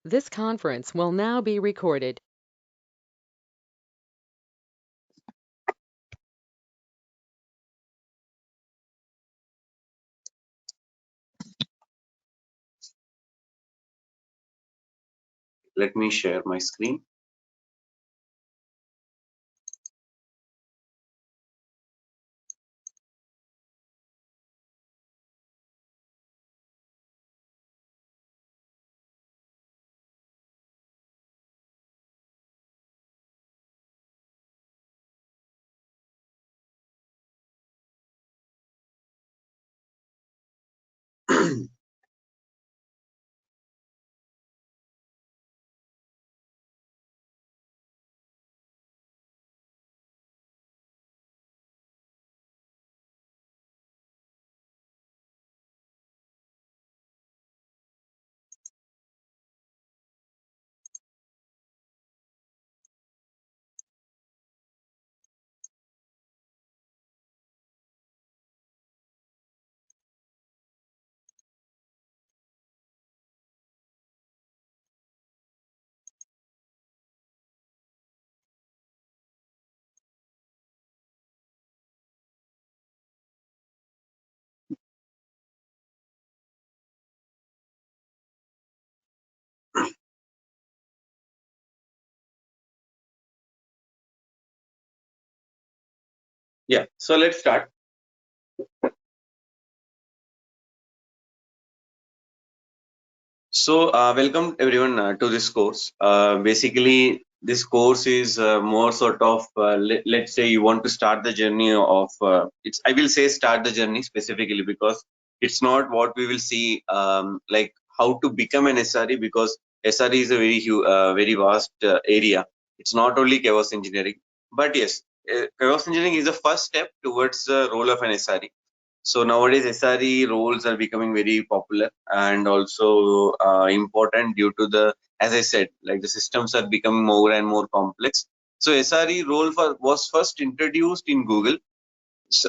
This conference will now be recorded. Let me share my screen. Yeah, so let's start. So, welcome everyone to this course. Basically, this course is more sort of, let's say you want to start the journey of, I will say start the journey specifically because it's not what we will see, like how to become an SRE, because SRE is a very vast area. It's not only chaos engineering, but yes, chaos engineering is the first step towards the role of an SRE. So nowadays SRE roles are becoming very popular and also important due to the, as I said, like the systems are becoming more and more complex. So SRE role was first introduced in Google,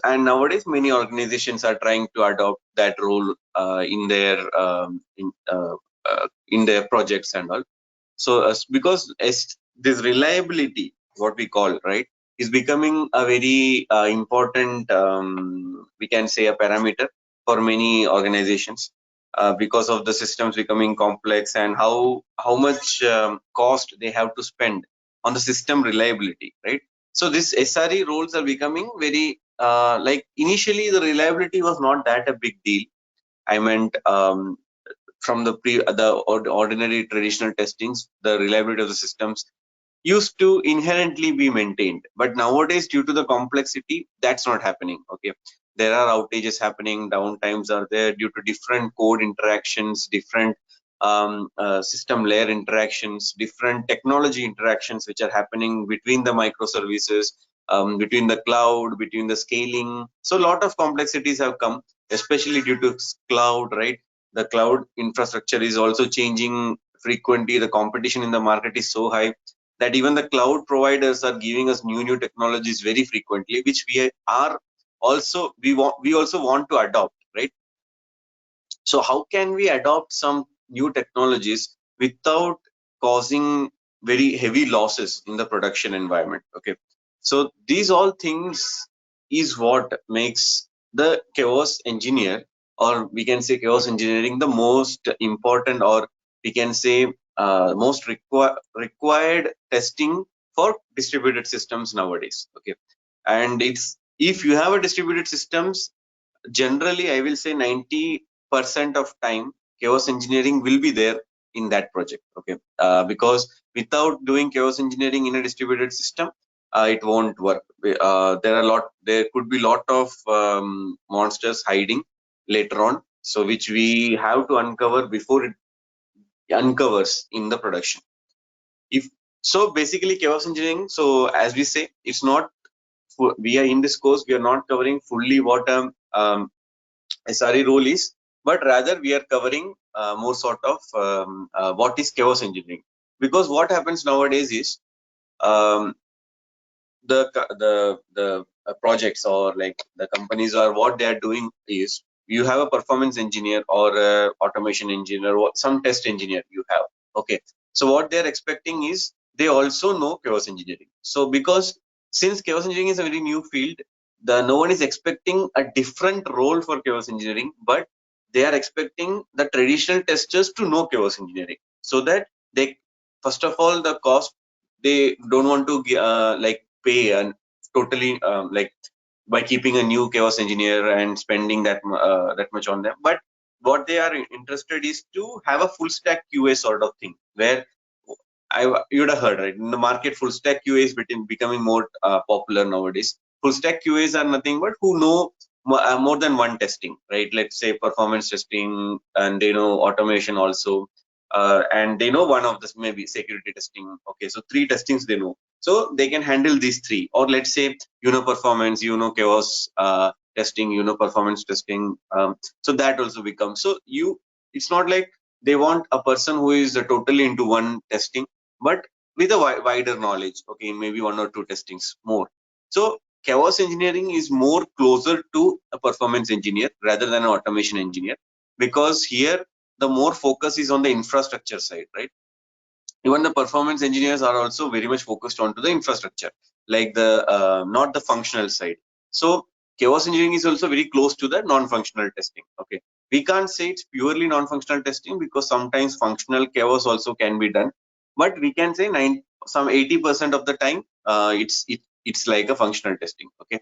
and nowadays many organizations are trying to adopt that role in their projects and all. So because this reliability, what we call, right, is becoming a very important, we can say, a parameter for many organizations, because of the systems becoming complex and how much cost they have to spend on the system reliability, right? So this SRE roles are becoming very, like initially the reliability was not that a big deal. I meant, from the ordinary traditional testings, the reliability of the systems used to inherently be maintained. But nowadays, due to the complexity, that's not happening. Okay, there are outages happening, downtimes are there due to different code interactions, different system layer interactions, different technology interactions which are happening between the microservices, between the cloud, between the scaling. So a lot of complexities have come, especially due to cloud, right? The cloud infrastructure is also changing frequently. The competition in the market is so high that even the cloud providers are giving us new technologies very frequently, which we also want to adopt, right? So how can we adopt some new technologies without causing very heavy losses in the production environment? Okay, so these all things is what makes the chaos engineer, or we can say chaos engineering, the most important, or we can say most required testing for distributed systems nowadays. Okay, and it's, if you have a distributed systems, generally I will say 90% of time chaos engineering will be there in that project. Okay, because without doing chaos engineering in a distributed system, it won't work. There could be lot of monsters hiding later on, so which we have to uncover before it uncovers in the production. If so, basically chaos engineering, so as we say, it's not, we are in this course, we are not covering fully what SRE role is, but rather we are covering more sort of what is chaos engineering. Because what happens nowadays is, um, the projects, or like the companies, or what they are doing is, you have a performance engineer or a automation engineer or some test engineer you have. Okay, so what they're expecting is they also know chaos engineering. So because since chaos engineering is a very new field, no one is expecting a different role for chaos engineering, but they are expecting the traditional testers to know chaos engineering, so that they, first of all, the cost, they don't want to like pay and totally like by keeping a new chaos engineer and spending that much on them. But what they are interested is to have a full stack QA sort of thing, where you'd have heard, right, in the market full stack QA is becoming more popular nowadays. Full stack QAs are nothing but who know more than one testing, right? Let's say performance testing, and they know automation also, and they know one of this maybe security testing. Okay, so three testings they know, so they can handle these three. Or let's say performance, chaos testing, performance testing. So that also becomes, so it's not like they want a person who is totally into one testing, but with a wider knowledge, okay, maybe one or two testings more. So chaos engineering is more closer to a performance engineer rather than an automation engineer, because here the more focus is on the infrastructure side, right? Even the performance engineers are also very much focused onto the infrastructure, like the not the functional side. So chaos engineering is also very close to the non-functional testing. Okay, we can't say it's purely non-functional testing, because sometimes functional chaos also can be done, but we can say some 80% of the time it's like a functional testing. Okay,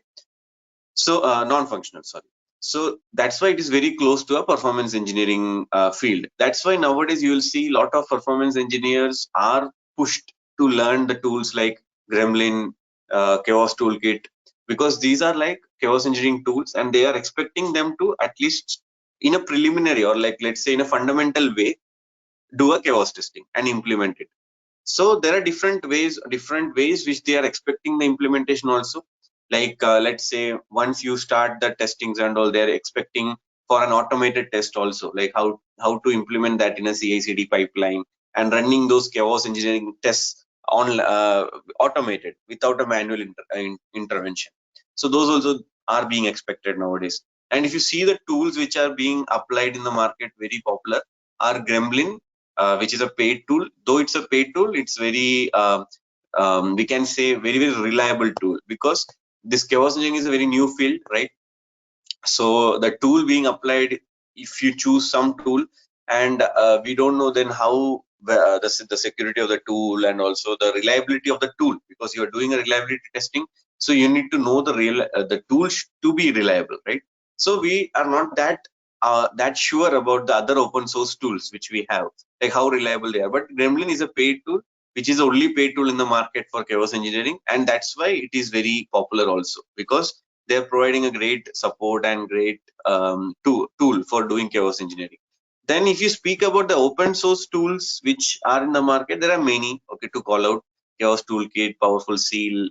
so non-functional, sorry. So that's why it is very close to a performance engineering field. That's why nowadays you will see a lot of performance engineers are pushed to learn the tools like Gremlin, Chaos Toolkit, because these are like chaos engineering tools, and they are expecting them to at least in a preliminary, or like let's say in a fundamental way, do a chaos testing and implement it. So there are different ways which they are expecting the implementation also. Like let's say once you start the testings and all, they're expecting for an automated test also, like how to implement that in a CI/CD pipeline, and running those chaos engineering tests on automated without a manual intervention. So those also are being expected nowadays. And if you see the tools which are being applied in the market, very popular are Gremlin, which is a paid tool. Though it's a paid tool, it's very we can say very reliable tool, because this chaos engineering is a very new field, right? So the tool being applied, if you choose some tool, and we don't know then how the security of the tool and also the reliability of the tool, because you are doing a reliability testing, so you need to know the tool to be reliable, right? So we are not that sure about the other open source tools which we have, like how reliable they are. But Gremlin is a paid tool, which is the only paid tool in the market for chaos engineering, and that's why it is very popular also, because they're providing a great support and great tool for doing chaos engineering. Then if you speak about the open source tools which are in the market, there are many, okay, to call out: Chaos Toolkit, Powerful Seal,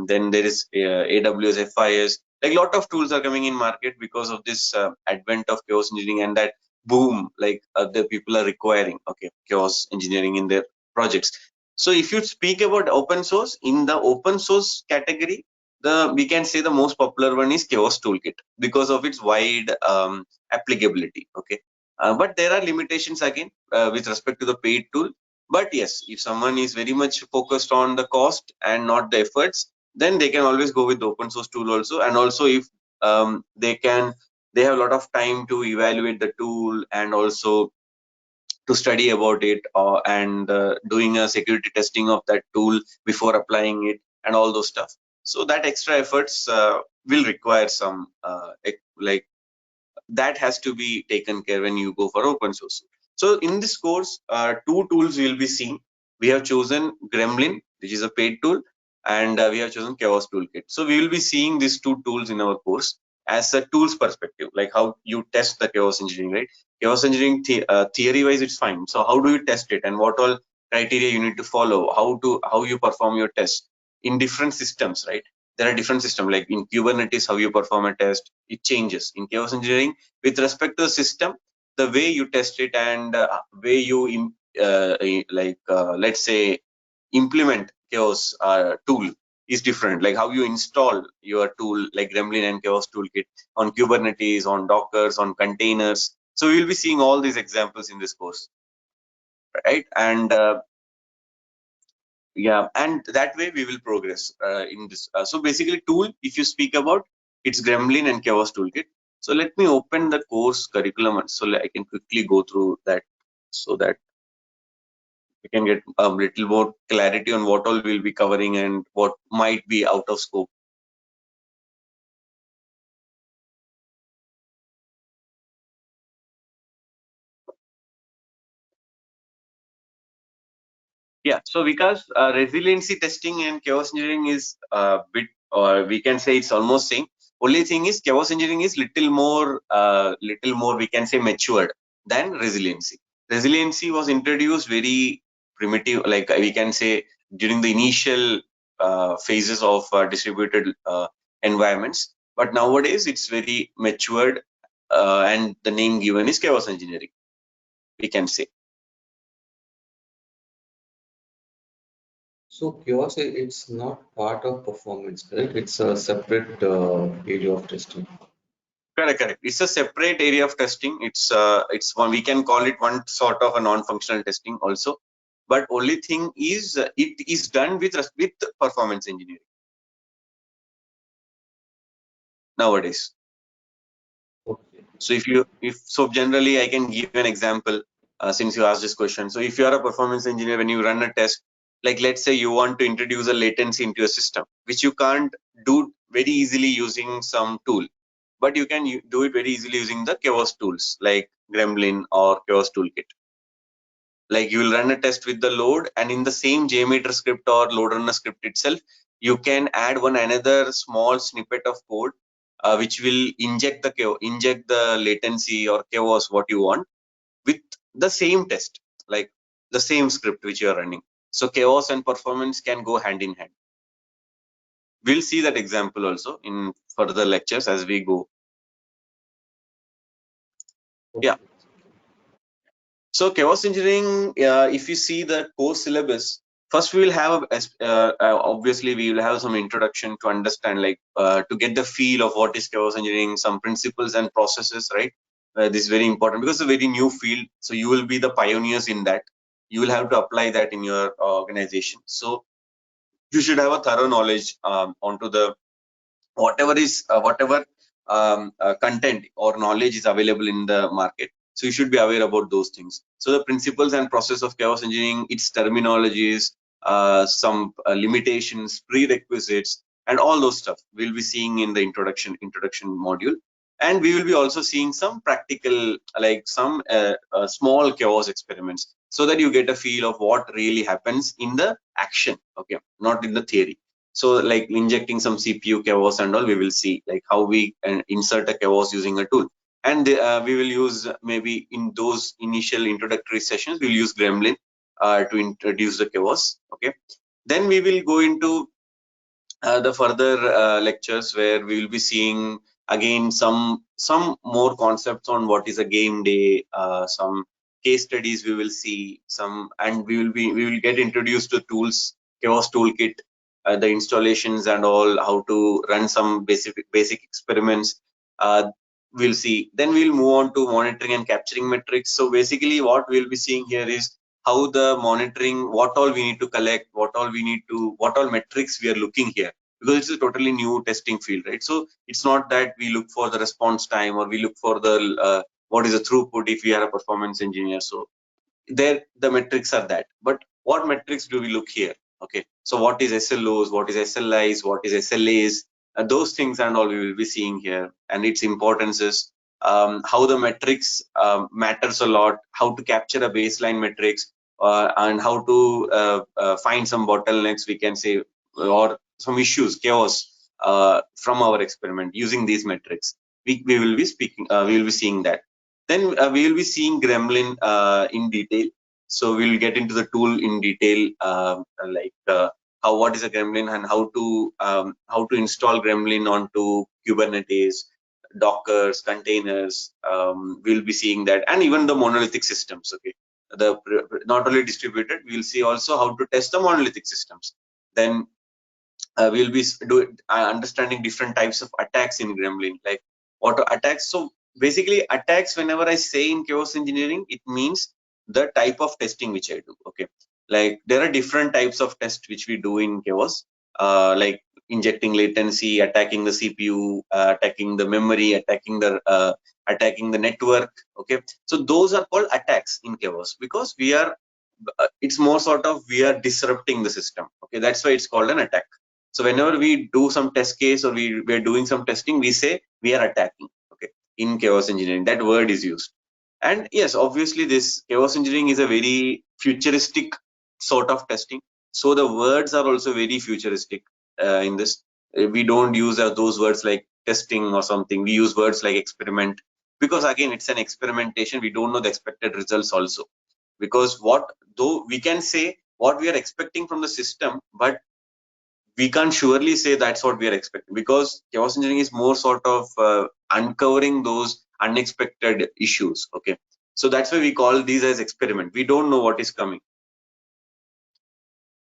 then there is AWS FIS. Like a lot of tools are coming in market because of this advent of chaos engineering, and that boom, like the people are requiring, okay, chaos engineering in their projects. So if you speak about open source, in the open source category, we can say the most popular one is Chaos Toolkit, because of its wide applicability. Okay, but there are limitations again with respect to the paid tool. But yes, if someone is very much focused on the cost and not the efforts, then they can always go with the open source tool also. And also if they have a lot of time to evaluate the tool, and also to study about it, and doing a security testing of that tool before applying it, and all those stuff. So that extra efforts will require some like that has to be taken care when you go for open source. So in this course, two tools we will be seeing. We have chosen Gremlin, which is a paid tool, and we have chosen Chaos Toolkit. So we will be seeing these two tools in our course as a tools perspective, like how you test the chaos engineering, right? Chaos engineering theory wise, it's fine. So how do you test it, and what all criteria you need to follow? How you perform your test in different systems, right? There are different systems, like in Kubernetes, how you perform a test, it changes. In chaos engineering, with respect to the system, the way you test it, and way you let's say implement chaos tool is different. Like how you install your tool like Gremlin and Chaos Toolkit on Kubernetes, on Dockers, on containers. So we'll be seeing all these examples in this course. right? And yeah, and that way we will progress in this. So basically, tool, if you speak about, it's Gremlin and Chaos Toolkit. So let me open the course curriculum so I can quickly go through that so that we can get a little more clarity on what all we'll be covering and what might be out of scope. Yeah, so because resiliency testing and chaos engineering is a bit, or we can say it's almost same. Only thing is chaos engineering is little more we can say matured than resiliency. Resiliency was introduced very primitive, like we can say during the initial phases of distributed environments. But nowadays it's very matured, and the name given is chaos engineering, we can say. So chaos, it's not part of performance, correct? It's a separate area of testing. Correct, correct. It's a separate area of testing. It's one, we can call it one sort of a non-functional testing also. But only thing is it is done with performance engineering nowadays. Okay. So if so generally I can give an example since you asked this question. So if you are a performance engineer, when you run a test, like let's say you want to introduce a latency into a system, which you can't do very easily using some tool, but you can do it very easily using the chaos tools like Gremlin or Chaos Toolkit. Like you will run a test with the load, and in the same Jmeter script or LoadRunner script itself, you can add one another small snippet of code which will inject the latency or chaos what you want with the same test, like the same script which you are running. So chaos and performance can go hand in hand. We'll see that example also in further lectures as we go. Yeah. Okay. So chaos engineering, if you see the course syllabus, first we will have obviously we will have some introduction to understand, like to get the feel of what is chaos engineering, some principles and processes, right? This is very important because it's a very new field. So you will be the pioneers in that. You will have to apply that in your organization. So you should have a thorough knowledge onto the whatever content or knowledge is available in the market. So you should be aware about those things. So the principles and process of chaos engineering, its terminologies, some limitations, prerequisites, and all those stuff we'll be seeing in the introduction module. And we will be also seeing some practical, like some small chaos experiments, so that you get a feel of what really happens in the action, okay, not in the theory. So like injecting some CPU chaos and all, we will see like how we insert a chaos using a tool. And we will use maybe in those initial introductory sessions, we'll use Gremlin to introduce the chaos. Okay. Then we will go into the further lectures where we will be seeing again some more concepts on what is a game day, some case studies we will see some, and we will get introduced to tools, chaos toolkit, the installations and all, how to run some basic experiments. We'll see. Then we'll move on to monitoring and capturing metrics. So basically what we'll be seeing here is how the monitoring, what all we need to collect, what all metrics we are looking here, because it's a totally new testing field, right? So it's not that we look for the response time or we look for the what is the throughput if we are a performance engineer. So there the metrics are that, but what metrics do we look here? Okay, so what is SLOs, what is SLIs, what is SLAs, those things and all we will be seeing here, and its importance is how the metrics matters a lot, how to capture a baseline metrics, and how to find some bottlenecks we can say, or some issues, chaos from our experiment using these metrics. We will be speaking, we will be seeing that. Then we will be seeing Gremlin in detail. So we will get into the tool in detail, like how what is a Gremlin and how to install Gremlin onto Kubernetes, Dockers, containers. We'll be seeing that, and even the monolithic systems. Okay, the not only distributed, we'll see also how to test the monolithic systems. Then we'll be understanding different types of attacks in Gremlin, like auto attacks. So basically, attacks, whenever I say in chaos engineering, it means the type of testing which I do. Okay, like there are different types of tests which we do in chaos, like injecting latency, attacking the CPU, attacking the memory, attacking the network. Okay, so those are called attacks in chaos because we are it's more sort of we are disrupting the system. Okay, that's why it's called an attack. So whenever we do some test case or we are doing some testing, we say we are attacking. Okay, in chaos engineering, that word is used. And yes, obviously, this chaos engineering is a very futuristic sort of testing. So the words are also very futuristic in this. We don't use those words like testing or something. We use words like experiment because again, it's an experimentation. We don't know the expected results also because what though we can say what we are expecting from the system, but we can't surely say that's what we are expecting because chaos engineering is more sort of uncovering those unexpected issues. Okay, so that's why we call these as experiment. We don't know what is coming.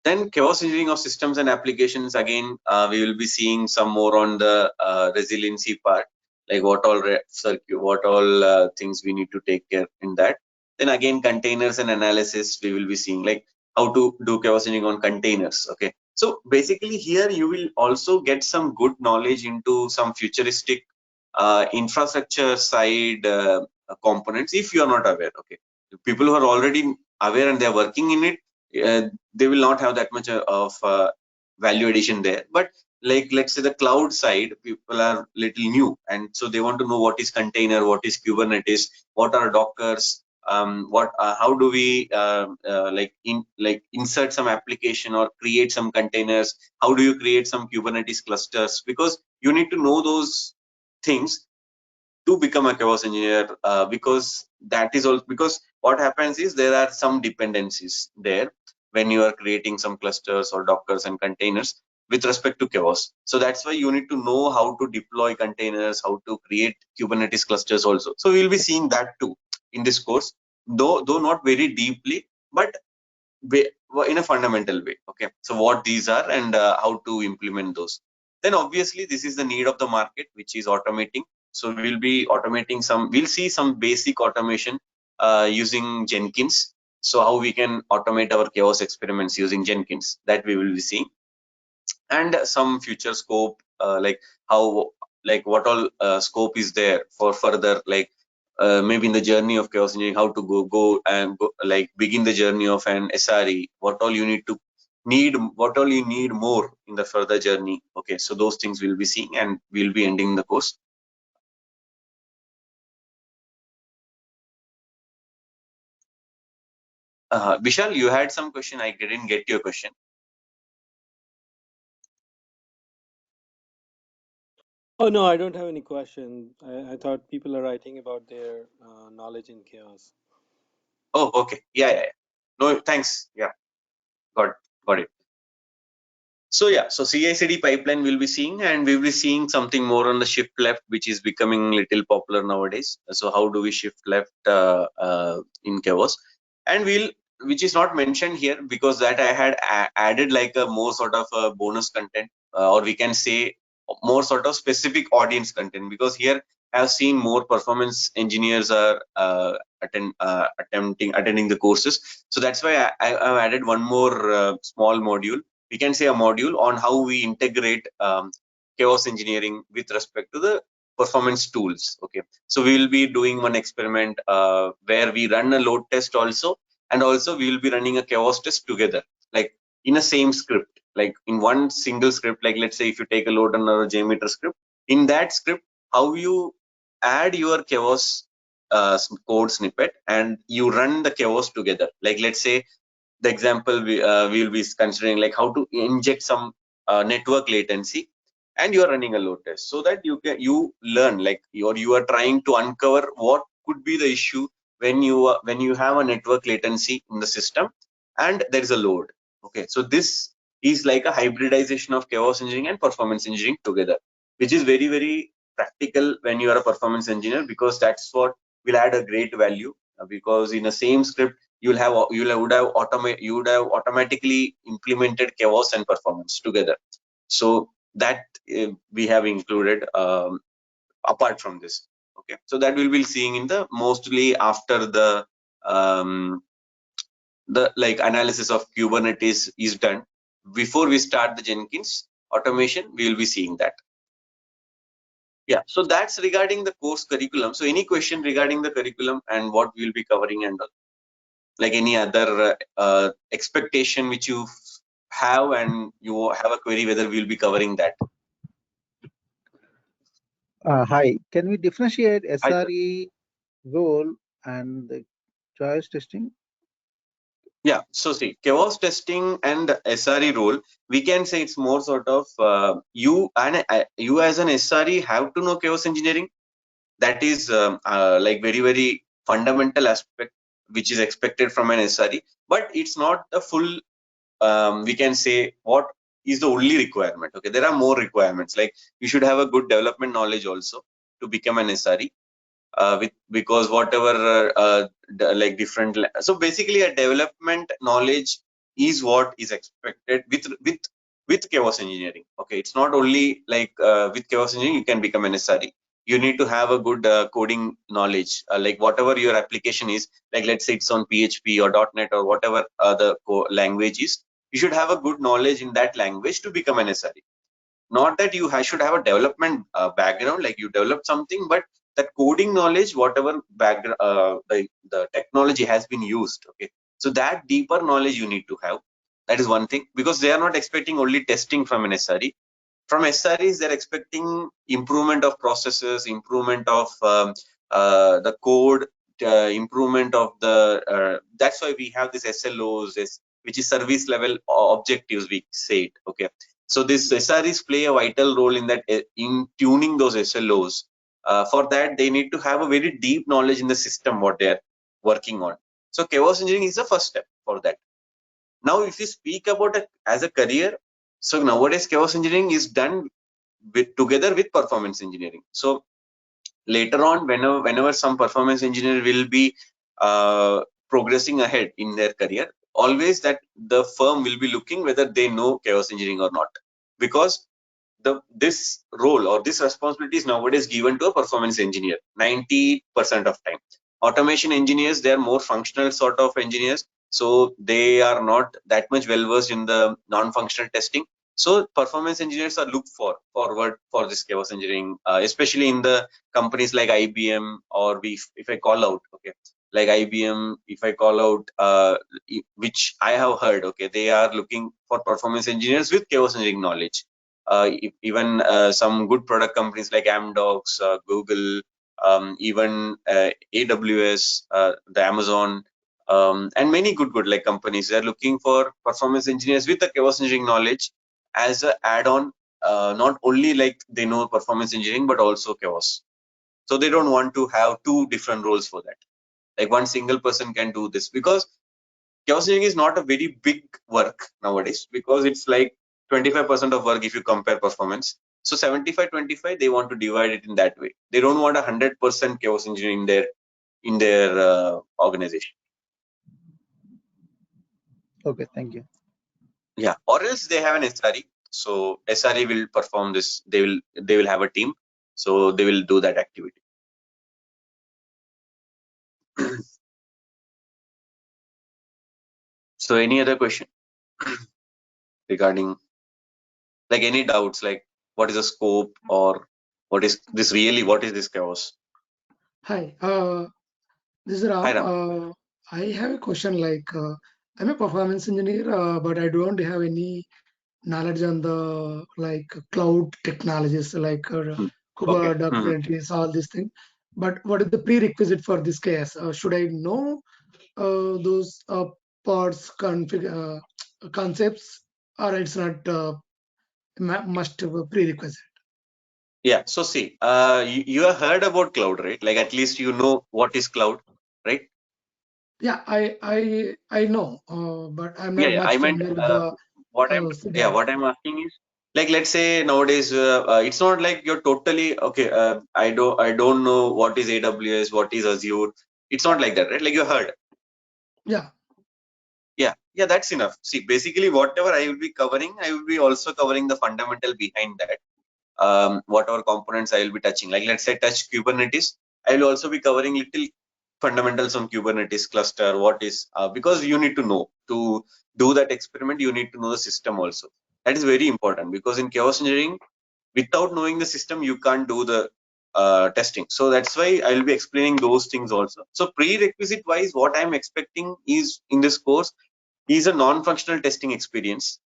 Then chaos engineering of systems and applications, again, we will be seeing some more on the resiliency part, like what all things we need to take care in that. Then again, containers and analysis, we will be seeing like how to do chaos engineering on containers. Okay, so basically here you will also get some good knowledge into some futuristic infrastructure side components if you are not aware. Okay, people who are already aware and they are working in it, they will not have that much of value addition there. But like let's say the cloud side, people are little new, and so they want to know what is container, what is Kubernetes, what are Dockers, how do we insert some application or create some containers? How do you create some Kubernetes clusters? Because you need to know those things to become a chaos engineer, because that is all because what happens is there are some dependencies there when you are creating some clusters or dockers and containers with respect to chaos. So that's why you need to know how to deploy containers, how to create Kubernetes clusters also. So we'll be seeing that too in this course, though not very deeply, but in a fundamental way. Okay, so what these are and how to implement those. Then obviously this is the need of the market, which is automating. So we'll be automating we'll see some basic automation using Jenkins. So how we can automate our chaos experiments using Jenkins, that we will be seeing. And some future scope, like how, like what all scope is there for further, like maybe in the journey of chaos engineering, how to like begin the journey of an SRE, what all you what all you need more in the further journey. Okay, so those things we'll be seeing and we'll be ending the course. Vishal, you had some question. I didn't get your question. Oh no, I don't have any question. I thought people are writing about their knowledge in chaos. Oh, okay. Yeah. No, thanks. Yeah, got it. So yeah, so CI/CD pipeline we'll be seeing, and we'll be seeing something more on the shift left, which is becoming little popular nowadays. So how do we shift left in chaos? And which is not mentioned here because that I had added like a more sort of a bonus content, or we can say more sort of specific audience content, because here I've seen more performance engineers are attending the courses. So that's why I've added one more small module. We can say a module on how we integrate chaos engineering with respect to the performance tools. Okay, so we will be doing one experiment where we run a load test also, and also we will be running a chaos test together, like in a same script, like in one single script. Like let's say if you take a LoadRunner or Jmeter script, in that script, how you add your chaos code snippet and you run the chaos together. Like let's say the example we will be considering, like how to inject some network latency, and you are running a load test, so that you learn, like you are trying to uncover what could be the issue when you have a network latency in the system and there is a load. Okay, so this is like a hybridization of chaos engineering and performance engineering together, which is very practical when you are a performance engineer, because that's what will add a great value, because in the same script you would have automatically implemented chaos and performance together. So that we have included apart from this. Okay, so that we'll be seeing in the mostly after the the analysis of Kubernetes is done before we start the Jenkins automation. We will be seeing that. Yeah, so that's regarding the course curriculum. So any question regarding the curriculum and what we will be covering, and like any other expectation which you have and you have a query whether we will be covering that. Hi, can we differentiate Hi, sir. SRE role and the choice testing? Yeah, so see, chaos testing and SRE role, we can say it's more sort of you as an SRE have to know chaos engineering. That is like very fundamental aspect which is expected from an SRE, but it's not the full. We can say what is the only requirement. Okay, there are more requirements. Like you should have a good development knowledge also to become an SRE. Because whatever like different, so basically a development knowledge is what is expected with chaos engineering. Okay, it's not only like with chaos engineering you can become an SRE. You need to have a good coding knowledge, like whatever your application is, like let's say it's on PHP or .NET or whatever the language is, you should have a good knowledge in that language to become an SRE. Not that you should have a development background, like you develop something, but that coding knowledge, whatever background the technology has been used. Okay, so that deeper knowledge you need to have. That is one thing, because they are not expecting only testing from an SRE. From SREs, they're expecting improvement of processes, improvement of the code, improvement of the. That's why we have this SLOs, which is service level objectives. We say it. Okay, so this SREs play a vital role in that, in tuning those SLOs. For that, they need to have a very deep knowledge in the system what they are working on. So chaos engineering is the first step for that. Now, if you speak about it as a career, so nowadays chaos engineering is done together with performance engineering. So later on, whenever some performance engineer will be progressing ahead in their career, always that the firm will be looking whether they know chaos engineering or not, because this role or this responsibility is nowadays given to a performance engineer 90% of time. Automation engineers, they are more functional sort of engineers, so they are not that much well versed in the non-functional testing. So performance engineers are looked forward for this chaos engineering, especially in the companies like IBM, or if I call out, okay, like IBM, if I call out, which I have heard, okay, they are looking for performance engineers with chaos engineering knowledge. Even some good product companies like Amdocs, Google, even AWS, the Amazon, and many good like companies, they're looking for performance engineers with the chaos engineering knowledge as an add-on. Not only like they know performance engineering, but also chaos. So they don't want to have two different roles for that. Like one single person can do this, because chaos engineering is not a very big work nowadays, because it's like 25% of work if you compare performance. So 75-25, they want to divide it in that way. They don't want 100% chaos engineering in their organization. Okay, thank you. Yeah, or else they have an SRE. So SRE will perform this. They will have a team. So they will do that activity. So any other question regarding, like, any doubts, like what is the scope, or what is this really? What is this chaos? Hi, this is Hi, Ram. Ram. I have a question like I'm a performance engineer, but I don't have any knowledge on the like cloud technologies like Okay. Kubernetes, all these things. But what is the prerequisite for this case? Should I know those parts concepts, or it's not must prerequisite? Yeah. So see, you have heard about cloud, right? Like at least you know what is cloud, right? Yeah, I know, but I'm Yeah, not yeah. I much meant familiar with the what I'm asking is, like, let's say nowadays it's not like you're totally okay. I don't know what is AWS, what is Azure. It's not like that, right? Like you heard. Yeah. Yeah, that's enough. See, basically whatever I will be covering, I will be also covering the fundamental behind that. Whatever components I will be touching, like let's say touch Kubernetes, I will also be covering little fundamentals on Kubernetes cluster, what is, because you need to know to do that experiment, you need to know the system also. That is very important, because in chaos engineering, without knowing the system, you can't do the testing. So that's why I will be explaining those things also. So prerequisite wise, what I'm expecting is in this course is a non-functional testing experience,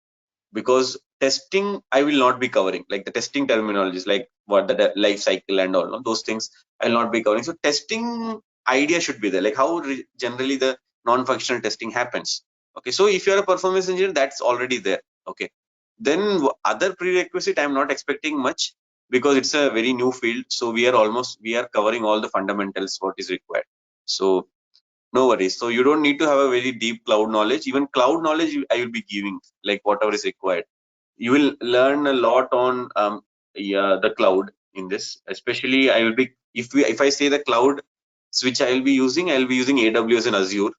because testing I will not be covering, like the testing terminologies, like what the life cycle and all those things I will not be covering. So testing idea should be there, like how generally the non-functional testing happens. Okay, so if you're a performance engineer, that's already there. Okay, then other prerequisite I'm not expecting much, because it's a very new field. So we are covering all the fundamentals what is required. So no worries. So you don't need to have a very deep cloud knowledge. Even cloud knowledge I will be giving, like whatever is required. You will learn a lot on the cloud in this. Especially I will be, if I say the cloud switch I will be using AWS and Azure.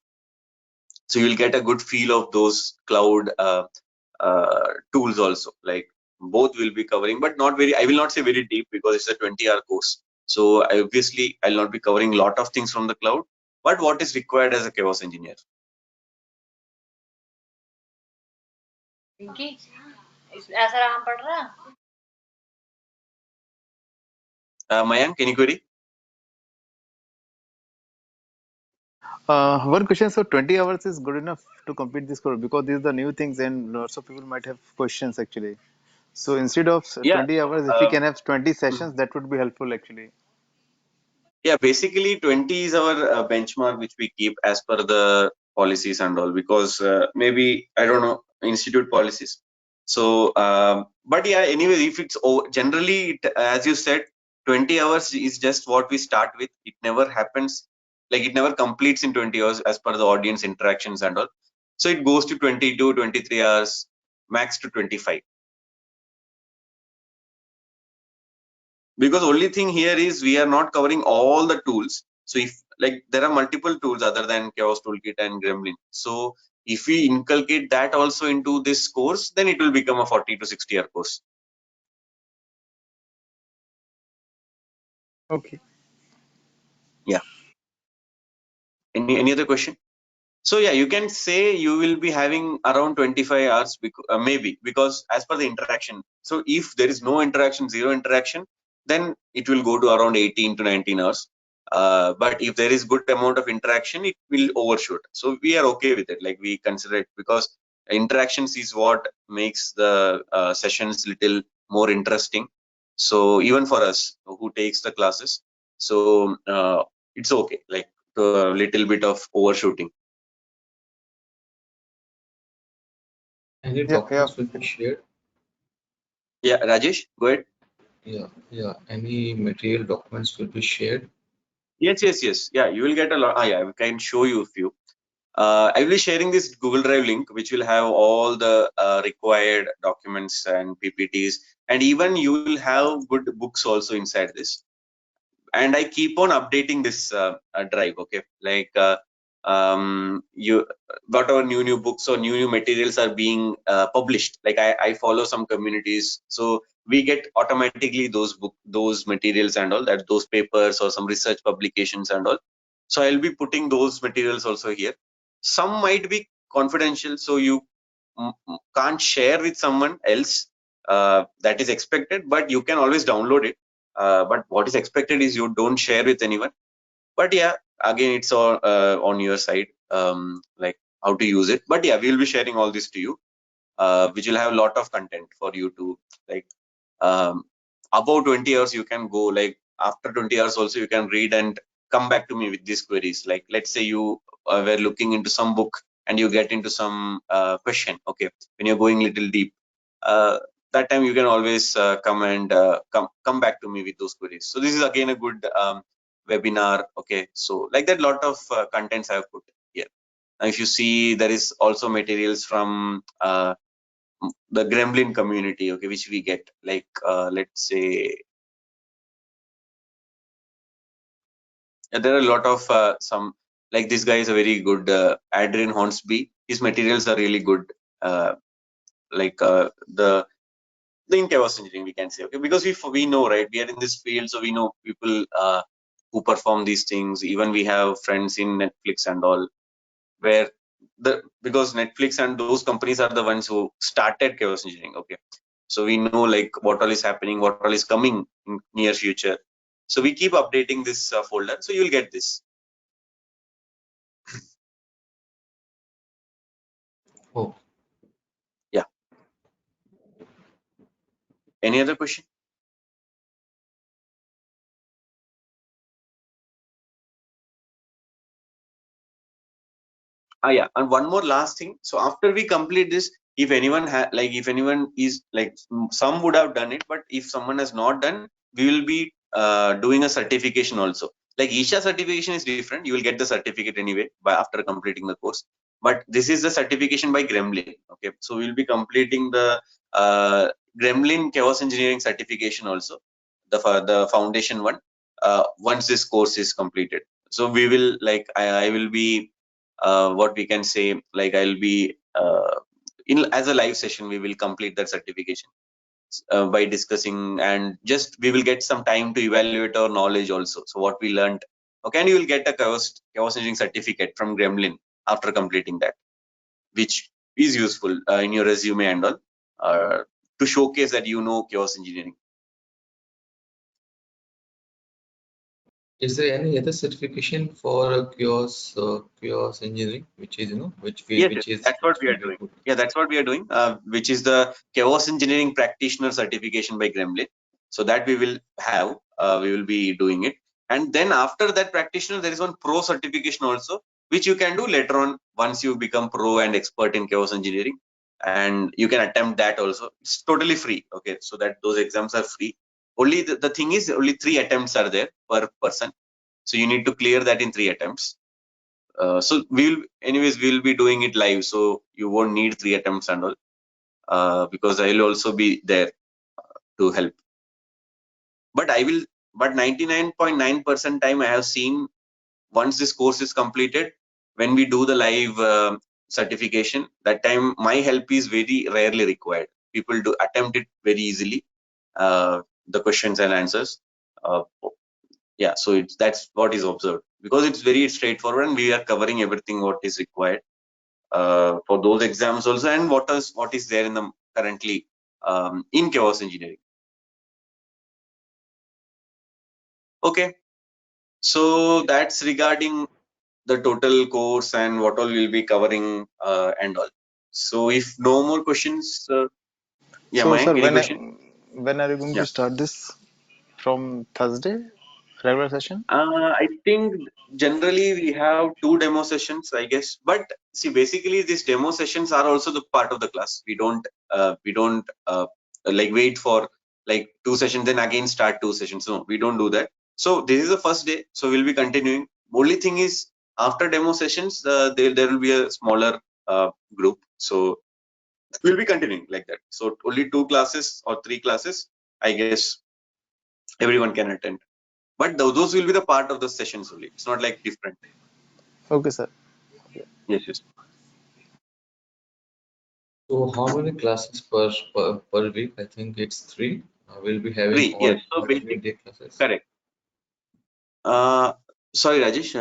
So you will get a good feel of those cloud tools also. Like both will be covering, but not very. I will not say very deep, because it's a 20-hour course. So obviously I'll not be covering a lot of things from the cloud, but what is required as a chaos engineer. Mayank, can you query? One question, so 20 hours is good enough to complete this course, because these are the new things and lots of people might have questions actually. So instead of Yeah. 20 hours, if we can have 20 sessions, that would be helpful actually. Yeah, basically 20 is our benchmark which we keep as per the policies and all, because maybe I don't know institute policies. So but yeah, anyway, if it's generally as you said, 20 hours is just what we start with. It never happens, like it never completes in 20 hours as per the audience interactions and all. So it goes to 22, 23 hours, max to 25. Because only thing here is we are not covering all the tools. So if like there are multiple tools other than Chaos Toolkit and Gremlin. So if we inculcate that also into this course, then it will become a 40 to 60 hour course. Okay. Yeah. Any other question? So yeah, you can say you will be having around 25 hours, maybe, because as per the interaction. So if there is no interaction, zero interaction, then it will go to around 18 to 19 hours. But if there is good amount of interaction, it will overshoot. So we are okay with it. Like we consider it, because interactions is what makes the sessions little more interesting. So even for us who takes the classes, so it's okay. Like a little bit of overshooting. Any Yeah, yeah. documents will be shared? Yeah, Rajesh, go ahead. Yeah. Any material documents will be shared? Yes. Yeah, you will get a lot. Yeah, I can show you a few. I will be sharing this Google Drive link, which will have all the required documents and PPTs, and even you will have good books also inside this. And I keep on updating this drive. Okay, like you whatever new books or new materials are being published. Like I follow some communities, so we get automatically those materials and all that, those papers or some research publications and all. So I'll be putting those materials also here. Some might be confidential, so you can't share with someone else. That is expected, but you can always download it. But what is expected is you don't share with anyone. But yeah, again, it's all on your side, like how to use it. But yeah, we'll be sharing all this to you, which will have a lot of content for you to like. Above 20 hours, you can go, like after 20 hours also you can read and come back to me with these queries. Like let's say you were looking into some book and you get into some question. Okay, when you're going little deep. That time you can always come and come back to me with those queries. So this is again a good webinar. Okay, so like that, lot of contents I have put here. Now if you see, there is also materials from the Gremlin community, okay, which we get, like let's say there are a lot of some, like this guy is a very good Adrian Hornsby. His materials are really good. Like the in chaos engineering, we can say, okay, because we know, right, we are in this field, so we know people who perform these things. Even we have friends in Netflix and all, where because Netflix and those companies are the ones who started chaos engineering. Okay, so we know like what all is happening, what all is coming in near future. So we keep updating this folder, so you will get this. Oh, Yeah. Any other question? Yeah, and one more last thing. So after we complete this, if anyone if anyone is like, some would have done it, but if someone has not done, we will be doing a certification also. Like Isha certification is different. You will get the certificate anyway by after completing the course. But this is the certification by Gremlin. Okay, so we'll be completing the Gremlin Chaos Engineering certification also, the foundation one. Once this course is completed, so we will like I will be what we can say, like I'll be in as a live session, we will complete that certification by discussing, and just we will get some time to evaluate our knowledge also, so what we learned. Okay, and you will get a chaos engineering certificate from Gremlin after completing that, which is useful in your resume and all, to showcase that you know chaos engineering. is there any other certification for chaos engineering, which is Yes, which is that's what which we will are be doing. good? Yeah, that's what we are doing, which is the Chaos Engineering Practitioner Certification by Gremlin. So that we will have, we will be doing it. And then after that practitioner, there is one pro certification also, which you can do later on once you become pro and expert in chaos engineering. And you can attempt that also. It's totally free. Okay, so that those exams are free. Only the thing is, only 3 attempts are there per person. So you need to clear that in 3 attempts. So we'll be doing it live, so you won't need 3 attempts and all, because I will also be there to help. But 99.9% time I have seen, once this course is completed, when we do the live certification, that time my help is very rarely required. People do attempt it very easily, the questions and answers. Uh, yeah, so that's what is observed, because it's very straightforward and we are covering everything what is required for those exams also, and what is there in the currently in chaos engineering. Okay, so that's regarding the total course and what all we'll be covering and all. So if no more questions, yeah, So, Mayank, sir, any question? when are you going Yeah. to start this? From Thursday, regular session? I think generally we have 2 demo sessions, I guess. But see, basically these demo sessions are also the part of the class. We don't like wait for like 2 sessions, then again start 2 sessions. No, we don't do that. So this is the first day, so we'll be continuing. Only thing is, after demo sessions, there will be a smaller group. So we'll be continuing like that. So only 2 classes or 3 classes, I guess everyone can attend. But those will be the part of the sessions only. It's not like different. Okay, sir. Yes, yes. So how many classes per week? I think it's 3. We'll be having 3, yes. So alternate basic, day classes. correct. Sorry, Rajesh,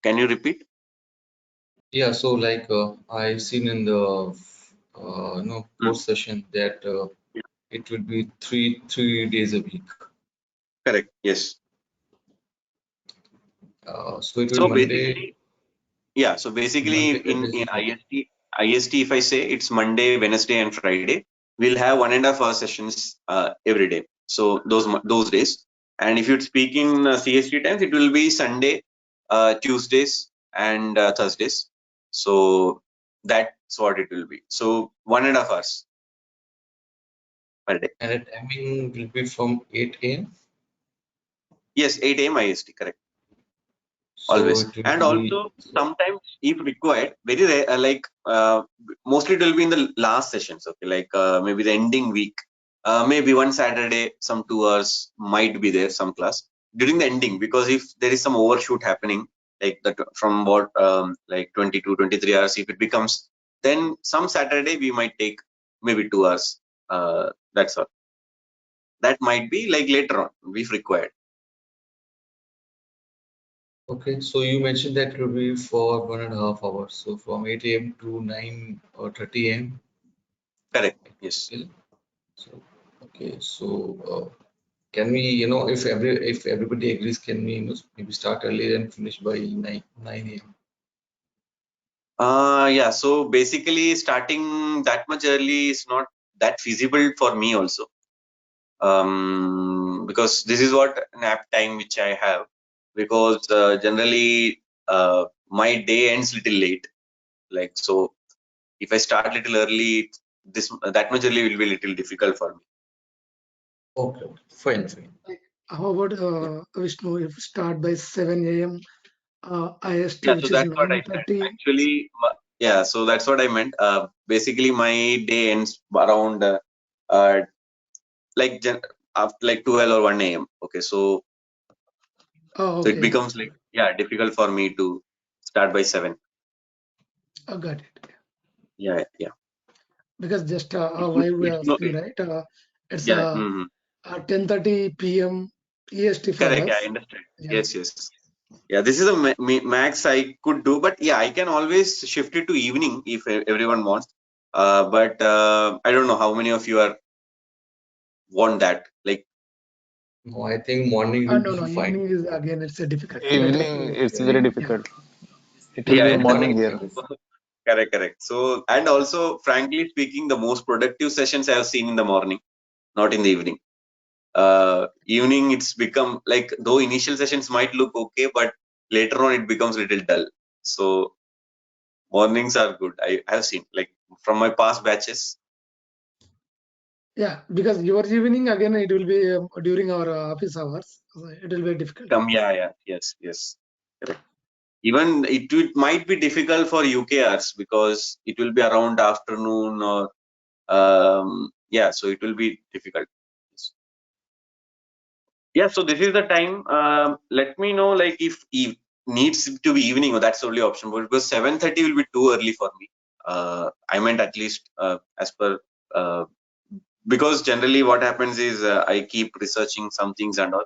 can you repeat? Yeah, so like I seen in the Hmm. course session that Yeah, it will be three days a week. correct. Yes. So it will So be Monday, basically, yeah. So basically, Monday, in Wednesday, Friday. IST, if I say it's Monday, Wednesday, and Friday, we'll have 1.5 hour sessions every day. So those days. And if you speak in CST times, it will be Sunday, Tuesdays, and Thursdays. So that's what it will be. So 1.5 hours per day. And the timing will be from 8 a.m. Yes, 8 a.m. IST, correct. So Always. it will And be also sometimes if required, very rare, mostly it will be in the last sessions. Okay, like maybe the ending week, maybe one Saturday, some 2 hours might be there, some class during the ending, because if there is some overshoot happening, like that from what like 22, 23 hours, if it becomes, then some Saturday we might take maybe 2 hours. That's all. That might be like later on if required. Okay, so you mentioned that it will be for 1.5 hours. So from 8 a.m. to 9 or 30 a.m. Correct. Yes. So okay, so can we, if everybody agrees, can we maybe start earlier and finish by 9 a.m. Yeah. So basically, starting that much early is not that feasible for me also. Because this is what nap time which I have. Because generally, my day ends little late. Like so, if I start little early, this that much early will be little difficult for me. Okay, fine. Like, how about Vishnu, if we start by 7 a.m. IST, Yeah. So which is that's what I said. 9:30. Actually, yeah. So that's what I meant. Basically, my day ends around uh, like after like 12 or 1 a.m. Okay. Oh, So it okay. becomes like, yeah, difficult for me to start by 7. I got it. Yeah. Yeah. Because just It why we it's are no, asking, right? It's yeah. Mhm. 10:30 p.m. EST for Correct. Yeah. I us. understand. Yeah. Yes. Yes. Yeah. This is a max I could do, but yeah, I can always shift it to evening if everyone wants. But I don't know how many of you are want that. Like, No, I think morning will No, be no. fine. Evening is again, it's a difficult. Better Evening, to, it's very yeah. difficult. It will yeah. be Yeah. Morning morning is here. better. Correct. Correct. So, and also, frankly speaking, the most productive sessions I have seen in the morning, not in the evening. Evening it's become like, though initial sessions might look okay, but later on it becomes a little dull. So mornings are good. I have seen like from my past batches. Yeah, because your evening again, it will be during our office hours. So it will be difficult for us. Yeah, yes, correct. Even it might be difficult for UKRs because it will be around afternoon or yeah, so it will be difficult. Yeah, so this is the time. Let me know like if needs to be evening, or that's the only option. But because 7:30 will be too early for me. I meant at least as per because generally what happens is I keep researching some things and all,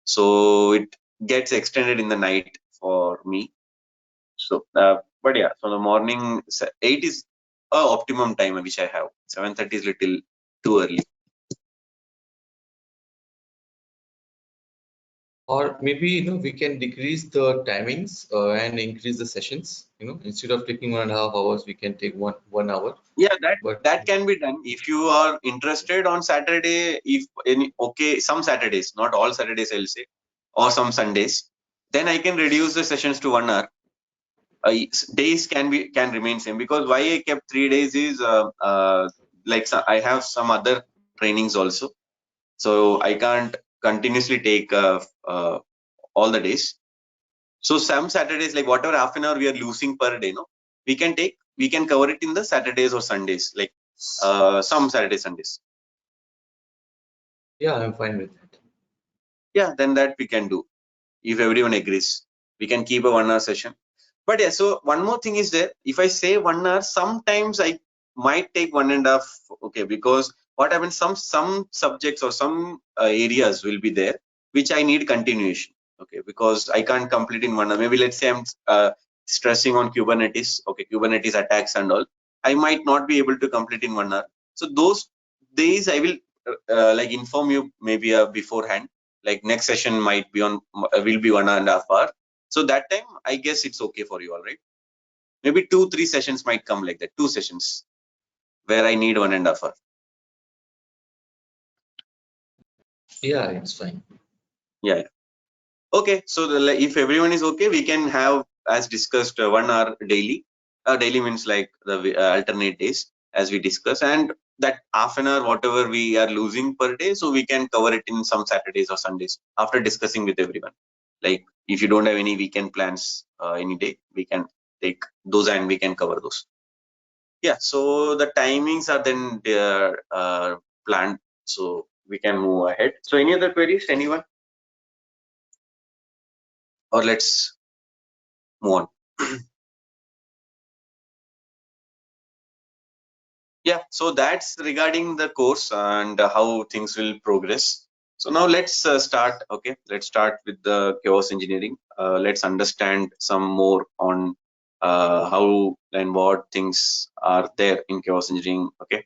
so it gets extended in the night for me. So, but yeah, so the morning 8 is a optimum time which I have. 7:30 is little too early. Or maybe we can decrease the timings and increase the sessions. Instead of taking 1.5 hours, we can take one hour. Yeah, But that can be done if you are interested on Saturday. If any, okay, some Saturdays, not all Saturdays, I'll say, or some Sundays, then I can reduce the sessions to 1 hour. Days can remain same, because why I kept 3 days is like I have some other trainings also, so I can't continuously take all the days. So some Saturdays, like whatever half an hour we are losing per day, no, we can cover it in the Saturdays or Sundays, like some Saturdays, Sundays. yeah, I'm fine with that. Yeah, then that we can do if everyone agrees. We can keep a 1 hour session. But yeah, so one more thing is there. If I say 1 hour, sometimes I might take 1.5. Okay, because what happens? Some subjects or some areas will be there which I need continuation. Okay, because I can't complete in 1 hour. Maybe let's say I'm stressing on Kubernetes. Okay, Kubernetes attacks and all. I might not be able to complete in 1 hour. So those days I will like inform you maybe beforehand. Like next session might be on will be 1.5 hour. So that time, I guess it's okay for you, all right? Maybe 2-3 sessions might come like that. 2 sessions where I need 1.5 hour. Yeah, it's fine. Yeah. Okay. So if everyone is okay, we can have, as discussed, 1 hour daily. Daily means like the alternate days, as we discuss, and that half an hour, whatever we are losing per day, so we can cover it in some Saturdays or Sundays after discussing with everyone. Like if you don't have any weekend plans any day, we can take those and we can cover those. Yeah, so the timings are then planned, so we can move ahead. So any other queries, anyone? Or let's move on. Yeah, so that's regarding the course and how things will progress. So now let's start. Okay, let's start with the chaos engineering. Let's understand some more on how and what things are there in chaos engineering. Okay.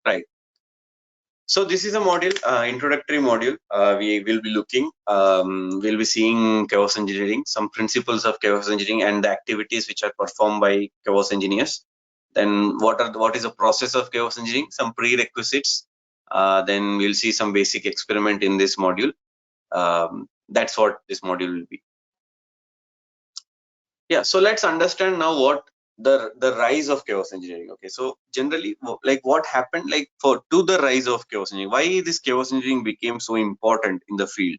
Right. So this is a module, introductory module. We will be looking, we'll be seeing chaos engineering, some principles of chaos engineering and the activities which are performed by chaos engineers. Then what is the process of chaos engineering, some prerequisites. Then we'll see some basic experiment in this module. That's what this module will be. Yeah, so let's understand now what the rise of chaos engineering. Okay, so generally, like what happened, like to the rise of chaos engineering, why this chaos engineering became so important in the field.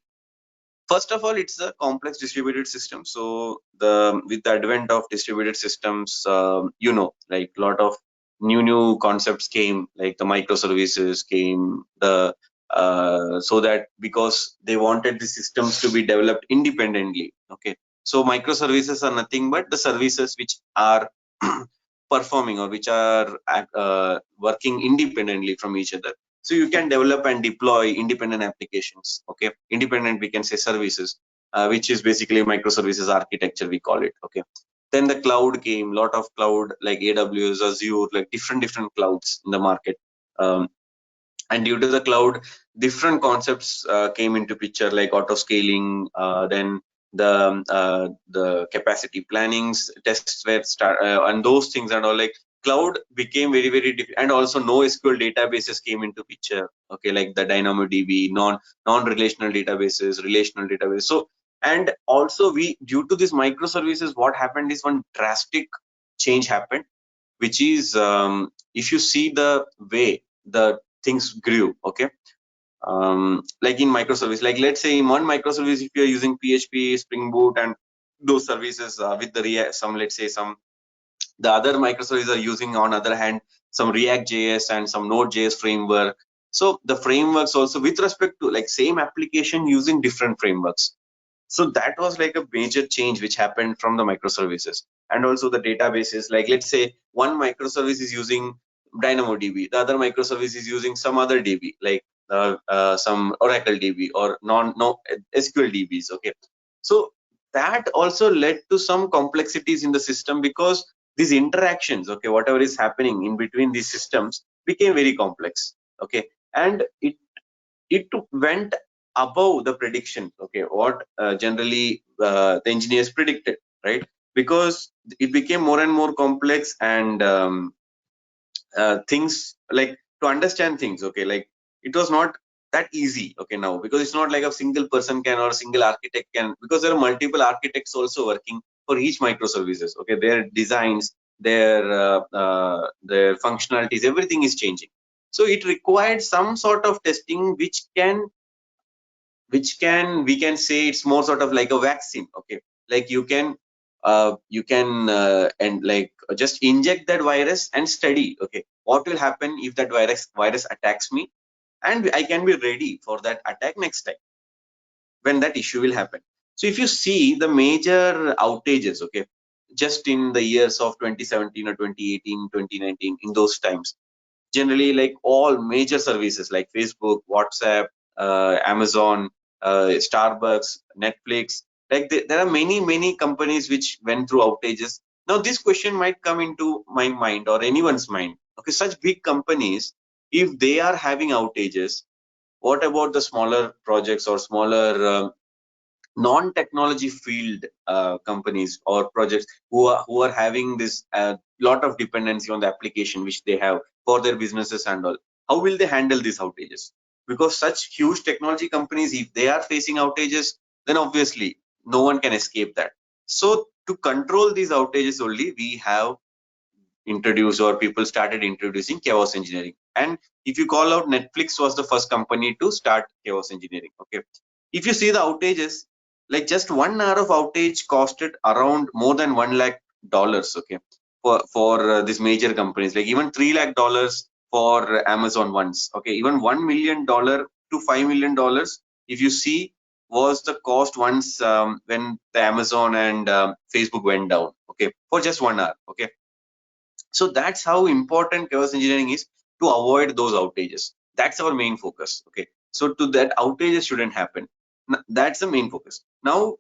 First of all, it's a complex distributed system. So with the advent of distributed systems, like a lot of new concepts came, like the microservices came, so that because they wanted the systems to be developed independently. Okay, so microservices are nothing but the services which are performing or which are working independently from each other. So you can develop and deploy independent applications. Okay, independent, we can say services, which is basically microservices architecture, we call it. Okay, then the cloud came, lot of cloud like AWS, Azure, like different clouds in the market. And due to the cloud, different concepts came into picture, like auto scaling, then the capacity plannings, tests were start, and those things and all. Like cloud became very different, and also NoSQL databases came into picture. Okay, like the DynamoDB, non-relational databases, relational databases. So, and also we, due to these microservices, what happened is one drastic change happened, which is, if you see the way the things grew. Okay, like in microservice, like let's say in one microservice, if you're using PHP, Spring Boot, and those services with the React, some, let's say some, the other microservices are using, on other hand, some React JS and some Node.js framework. So the frameworks also, with respect to like same application, using different frameworks. So that was like a major change which happened from the microservices. And also the databases, like let's say one microservice is using DynamoDB, the other microservice is using some other DB, like some Oracle DB or no SQL DBs. Okay, so that also led to some complexities in the system, because these interactions, okay, whatever is happening in between these systems became very complex. Okay, and it went above the prediction. Okay, what generally the engineers predicted, right? Because it became more and more complex, and things, like to understand things, okay, like it was not that easy. Okay, now, because it's not like a single person can, or a single architect can, because there are multiple architects also working for each microservices. Okay, their designs, their functionalities, everything is changing. So it required some sort of testing, we can say it's more sort of like a vaccine. Okay, like you can and like just inject that virus and study, okay, what will happen if that virus attacks me, and I can be ready for that attack next time when that issue will happen. So if you see the major outages, okay, just in the years of 2017 or 2018, 2019, in those times, generally, like all major services like Facebook, WhatsApp, Amazon, Starbucks, Netflix, like there are many companies which went through outages. Now this question might come into my mind or anyone's mind. Okay, such big companies, if they are having outages, what about the smaller projects or smaller non-technology field companies or projects who are having this lot of dependency on the application which they have for their businesses and all? How will they handle these outages? Because such huge technology companies, if they are facing outages, then obviously no one can escape that. So to control these outages only, we have introduced, or people started introducing, chaos engineering. And if you call out, Netflix was the first company to start chaos engineering. Okay, if you see the outages, like just 1 hour of outage costed around more than $1 lakh. Okay, for these major companies, like even $3 lakh for Amazon once. Okay, even $1 million to $5 million, if you see, was the cost once when the Amazon and Facebook went down. Okay, for just 1 hour. Okay, so that's how important chaos engineering is to avoid those outages. That's our main focus. Okay, so to that, outages shouldn't happen. That's the main focus. Now,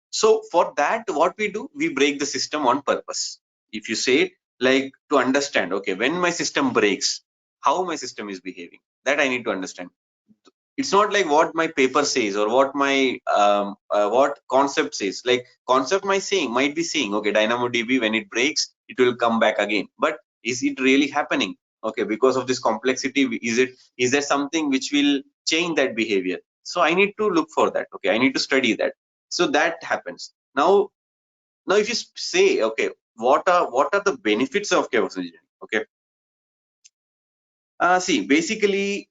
so for that, what we do, we break the system on purpose. If you say, like, to understand, okay, when my system breaks, how my system is behaving, that I need to understand. It's not like what my paper says or what my what concept says. Like, concept might be saying, okay, DynamoDB, when it breaks, it will come back again. But is it really happening? Okay, because of this complexity, is there something which will change that behavior? So I need to look for that. Okay, I need to study that. So that happens. Now if you say, okay, what are the benefits of chaos engineering? Okay, see, basically,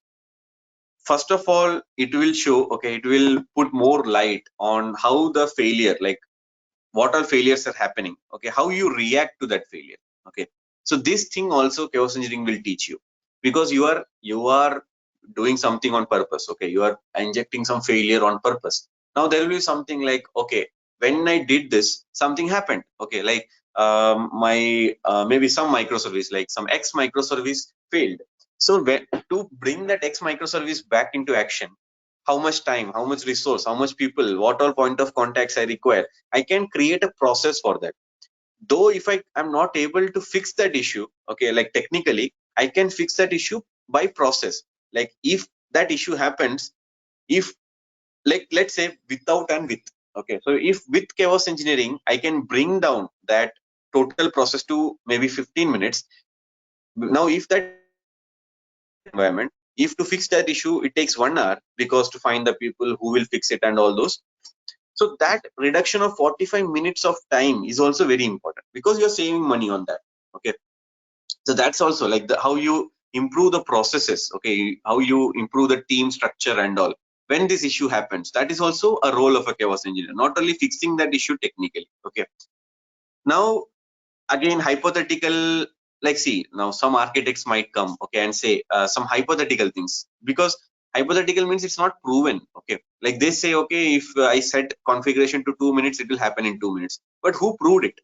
first of all, it will show, okay, it will put more light on how the failure, like what all failures are happening, okay, how you react to that failure. Okay, so this thing also chaos engineering will teach you, because you are doing something on purpose. Okay, you are injecting some failure on purpose. Now there will be something like, okay, when I did this, something happened. Okay, like my maybe some microservice, like some X microservice failed. So to bring that X microservice back into action, how much time, how much resource, how much people, what all point of contacts I require, I can create a process for that. Though if I am not able to fix that issue, okay, like technically, I can fix that issue by process. Like if that issue happens, if, like, let's say without and with, okay, so if with chaos engineering, I can bring down that total process to maybe 15 minutes. Now, if that environment, if to fix that issue, it takes 1 hour, because to find the people who will fix it and all those. So that reduction of 45 minutes of time is also very important, because you're saving money on that. Okay, so that's also like how you improve the processes. Okay, how you improve the team structure and all. When this issue happens, that is also a role of a chaos engineer, not only fixing that issue technically. Okay, now again, hypothetical, like, see, now some architects might come, okay, and say some hypothetical things, because hypothetical means it's not proven. Okay, like they say, okay, if I set configuration to 2 minutes, it will happen in 2 minutes. But who proved it?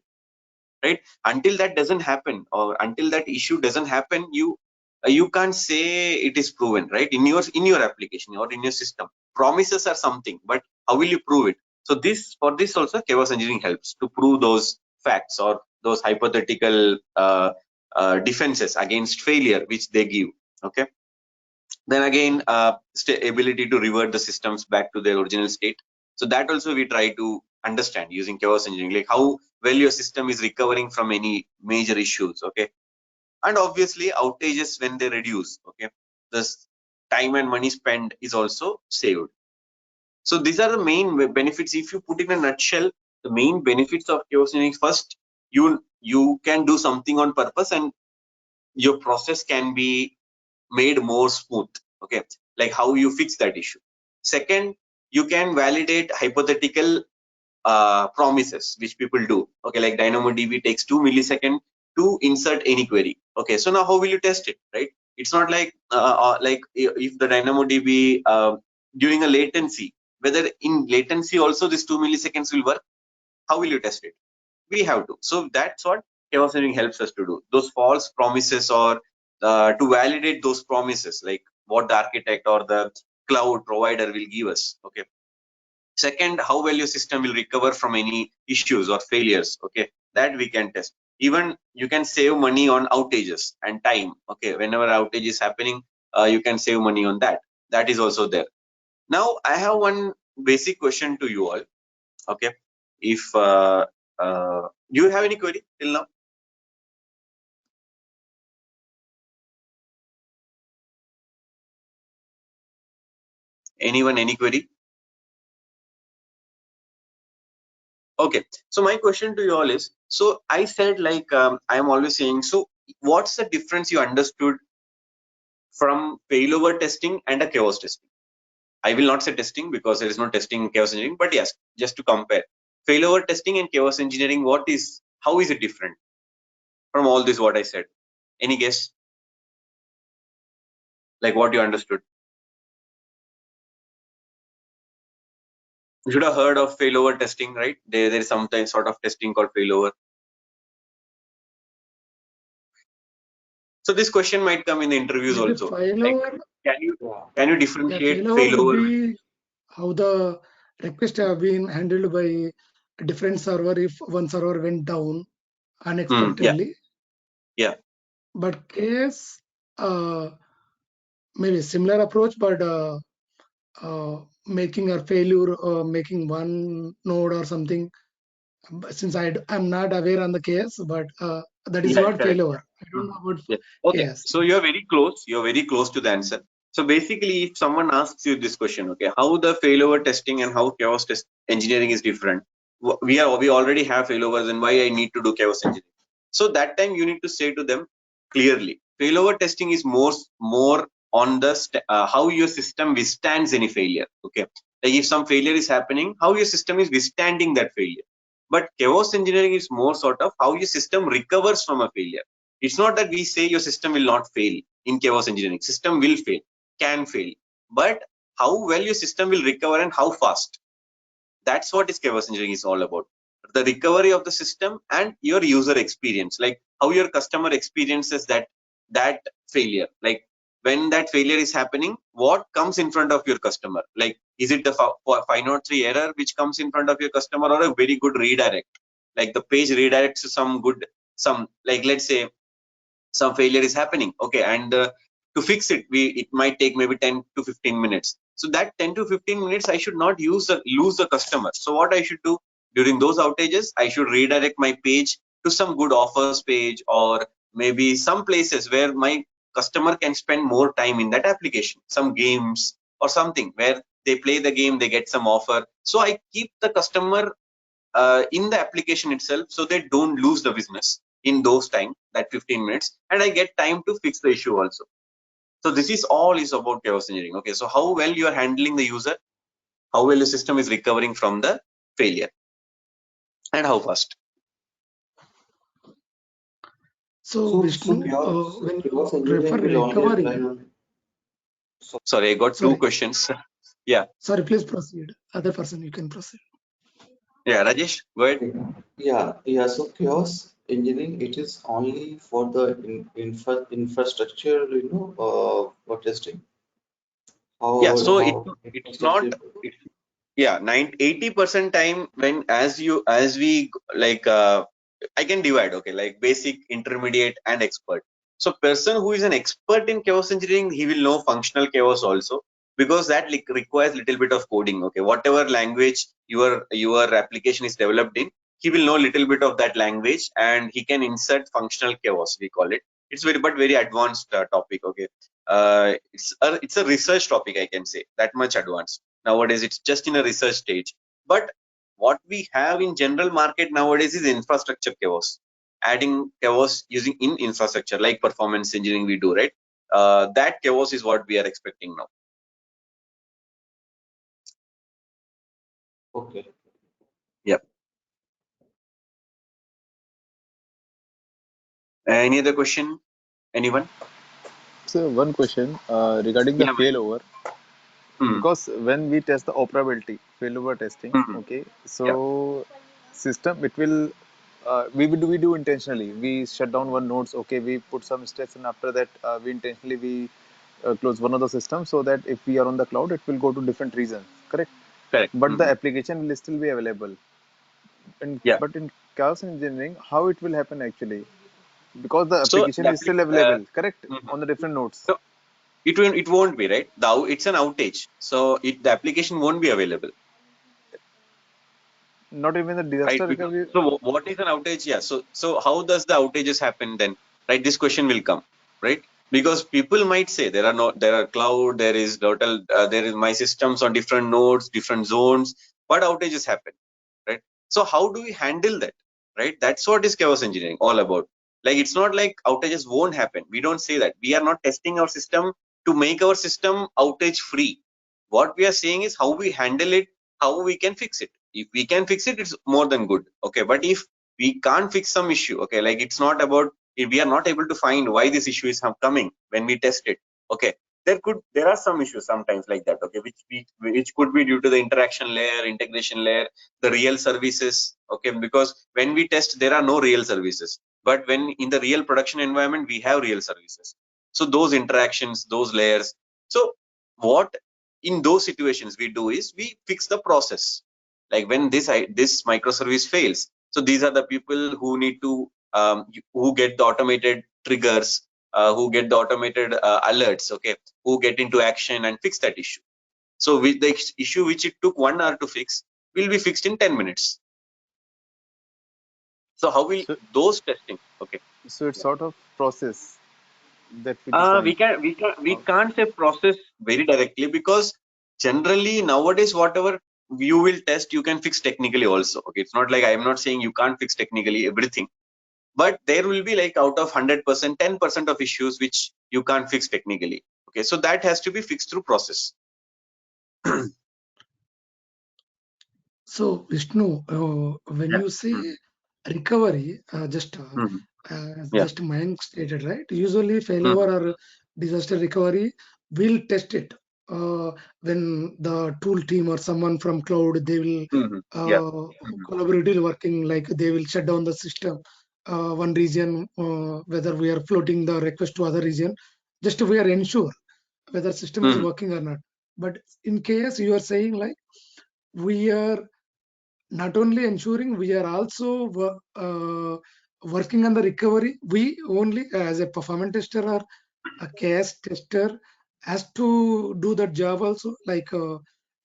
Right, until that doesn't happen, or until that issue doesn't happen, you can't say it is proven, right? In your application or in your system, promises are something, but how will you prove it? So for this also, chaos engineering helps to prove those facts, or those hypothetical defenses against failure which they give. Okay, then again, ability to revert the systems back to their original state. So that also we try to understand using chaos engineering, like how well your system is recovering from any major issues. Okay, and obviously outages, when they reduce, okay, this time and money spent is also saved. So these are the main benefits. If you put in a nutshell, the main benefits of chaos engineering: first, you can do something on purpose, and your process can be made more smooth. Okay, like how you fix that issue. Second, you can validate hypothetical promises which people do. Okay, like DynamoDB takes 2 milliseconds to insert any query. Okay, so now how will you test it? Right, it's not like if the DynamoDB during a latency, whether in latency also this 2 milliseconds will work, how will you test it? We have to. So that's what chaos engineering helps us to do, those false promises, or to validate those promises, like what the architect or the cloud provider will give us. Okay, second, how well your system will recover from any issues or failures. Okay, that we can test. Even you can save money on outages and time. Okay, whenever outage is happening, you can save money on that. that is also there. Now I have one basic question to you all. Okay, if do you have any query till now? Anyone, any query? Okay, so my question to you all is, so I said like I am always saying, so what's the difference you understood from failover testing and a chaos testing? I will not say testing because there is no testing in chaos engineering, but yes, just to compare failover testing and chaos engineering, how is it different from all this what I said? Any guess? Like what you understood? You should have heard of failover testing, right? There is sometimes sort of testing called failover. So this question might come in the interviews Maybe also. Like, failover. can you Yeah, differentiate failover would failover? be how the request have been handled by a different server if one server went down Yeah, unexpectedly. yeah. But case maybe similar approach, but making a failure, making one node or something. Since I'm not aware on the case, but that is what Correct. failover. I don't know about Yeah. Okay, case. so you're very close. You're very close to the answer. So basically, if someone asks you this question, okay, how the failover testing and how chaos test engineering is different, we already have failovers, and why I need to do chaos engineering? So that time you need to say to them clearly, failover testing is more on the how your system withstands any failure. Okay, like if some failure is happening, how your system is withstanding that failure. But chaos engineering is more sort of how your system recovers from a failure. It's not that we say your system will not fail in chaos engineering. System will fail, can fail, but how well your system will recover and how fast. That's what is chaos engineering is all about. The recovery of the system and your user experience, like how your customer experiences that failure. Like when that failure is happening, what comes in front of your customer? Like, is it the 503 error which comes in front of your customer, or a very good redirect? Like the page redirects to some, like let's say some failure is happening, okay, and to fix it, it might take maybe 10 to 15 minutes. So that 10 to 15 minutes I should not lose the customer. So what I should do during those outages, I should redirect my page to some good offers page, or maybe some places where my customer can spend more time in that application, some games or something where they play the game, they get some offer. So I keep the customer in the application itself, so they don't lose the business in those time, that 15 minutes, and I get time to fix the issue also. So this is all is about chaos engineering. Okay, so how well you are handling the user, how well the system is recovering from the failure, and how fast. So Vishnu, when you refer recovery, Sorry, I got two sorry, questions. Yeah, sorry, please proceed. Other person, you can proceed. yeah, Rajesh, go ahead. Yeah. So chaos engineering, it is only for the infrastructure, for testing. Yeah, so How it's not. infrastructure. Yeah, 80% time, when as we like I can divide, okay, like basic, intermediate, and expert. So person who is an expert in chaos engineering, he will know functional chaos also, because that like requires little bit of coding. Okay, whatever language your application is developed in, he will know little bit of that language, and he can insert functional chaos, we call it. It's very advanced topic. Okay, it's a research topic, I can say that much advanced. Nowadays it's just in a research stage, but what we have in general market nowadays is infrastructure chaos, adding chaos using in infrastructure, like performance engineering we do, right? That chaos is what we are expecting now. Okay. Yep. Any other question, anyone? So one question regarding the Yeah, man. failover, Hmm. because when we test the operability, failover testing, Hmm. okay, Yeah, so system it will we do intentionally. We shut down one nodes, okay, we put some steps, and after that we intentionally close one of the systems so that if we are on the cloud, it will go to different regions, correct? correct. But the Hmm. application will still be available. And Yeah, but in chaos engineering, how it will happen actually? Because the so application is still uh, available, correct, mhm. on the different nodes. So It won't be, right? It's an outage, so the application won't be available, Not even the right? disaster Because recovery. so what is an outage? Yeah. So how does the outages happen then? Right. This question will come, right? Because people might say there are cloud, there is total, there is my systems on different nodes, different zones, but outages happen, right? So how do we handle that, right? That's what is chaos engineering all about. Like it's not like outages won't happen. We don't say that. We are not testing our system to make our system outage free. What we are saying is how we handle it, how we can fix it. If we can fix it, it's more than good. Okay, but if we can't fix some issue, okay, like it's not about, if we are not able to find why this issue is coming when we test it, okay, there are some issues sometimes like that, okay, which could be due to the interaction layer, integration layer, the real services, okay, because when we test there are no real services, but when in the real production environment we have real services. So those interactions, those layers. So what in those situations we do is we fix the process. Like when this microservice fails, so these are the people who need to who get the automated triggers, who get the automated alerts, okay, who get into action and fix that issue. So with the issue which it took 1 hour to fix will be fixed in 10 minutes. So how will So, those testing? Okay. so it's sort of process that we We define. can we can't say process very directly, because generally nowadays whatever you will test you can fix technically also. Okay, it's not like I am not saying you can't fix technically everything, but there will be like out of 100%, 10% of issues which you can't fix technically. Okay, so that has to be fixed through process. So, Vishnu, when Yeah. you say Mhm. recovery, Mhm. Yeah. just Mayank stated, right? Usually, Mhm. failover or disaster recovery, will test it when the tool team or someone from cloud they will Mhm. Yeah. Mhm. collaboratively working, like they will shut down the system, one region, whether we are floating the request to other region, just we are ensure whether system is Mhm. working or not. But in case you are saying like we are not only ensuring, we are also working on the recovery. We only as a performance tester or a case tester has to do that job also, like No,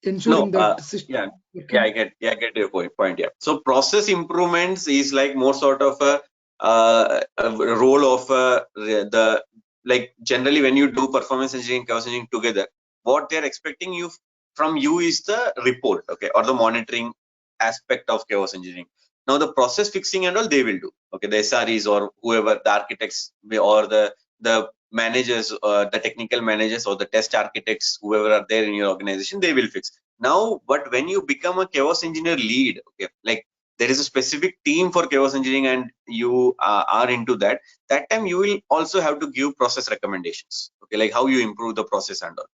ensuring that system yeah, working. I get your point. Yeah. So process improvements is like more sort of a role of the, like generally when you do performance engineering, chaos engineering together, what they're expecting from you is the report, okay, or the monitoring aspect of chaos engineering. Now the process fixing and all they will do, okay, the SREs or whoever the architects or the managers, the technical managers or the test architects, whoever are there in your organization, they will fix. Now, but when you become a chaos engineer lead, okay, like there is a specific team for chaos engineering and you are into that, that time you will also have to give process recommendations, okay, like how you improve the process and all.